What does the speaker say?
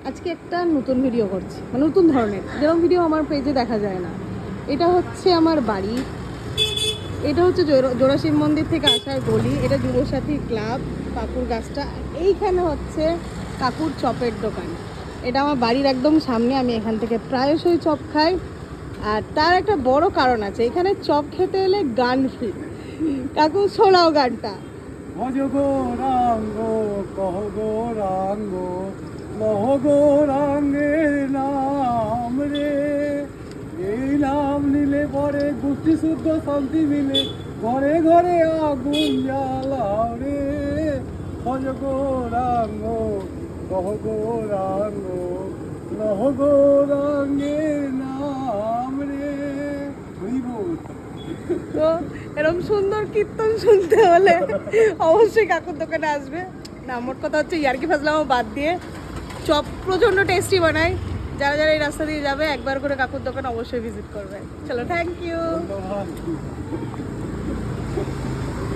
আজকে একটা নতুন ভিডিও করছি, মানে নতুন ধরনের, যেরকম ভিডিও আমার পেজে দেখা যায় না। এটা হচ্ছে আমার বাড়ি, এটা হচ্ছে জোড়াশিব মন্দির থেকে আসার গলি, এটা যুবসাথী ক্লাব, কাকুর গাছটা। এইখানে হচ্ছে কাকুর চপের দোকান। এটা আমার বাড়ির একদম সামনে, আমি এখান থেকে প্রায়শই চপ খাই। আর তার একটা বড় কারণ আছে, এখানে চপ খেতে এলে গান ফ্রি। কাকু শোনাও গানটা। ভজ গৌরাঙ্গ কহ গৌরাঙ্গ লহ গৌরাঙ্গের নাম রে, এই নাম নিলে পরে গোষ্ঠী শুদ্ধ শান্তি মিলে, ঘরে ঘরে আগুন জ্বালাও রে। ভজ গৌরাঙ্গ কহ গৌরাঙ্গ লহ গৌরাঙ্গের নাম রে। তো এরকম সুন্দর কীর্তন শুনতে হলে অবশ্যই কাকুর দোকানে আসবে। না, মোট কথা হচ্ছে ইয়ার্কি ফাজলামও বাদ দিয়ে চপ প্রচণ্ড টেস্টি বানায়। যারা যারা এই রাস্তা দিয়ে যাবে একবার করে কাকুর দোকানে অবশ্যই ভিজিট করবে। চলো, থ্যাংক ইউ। ধন্যবাদ।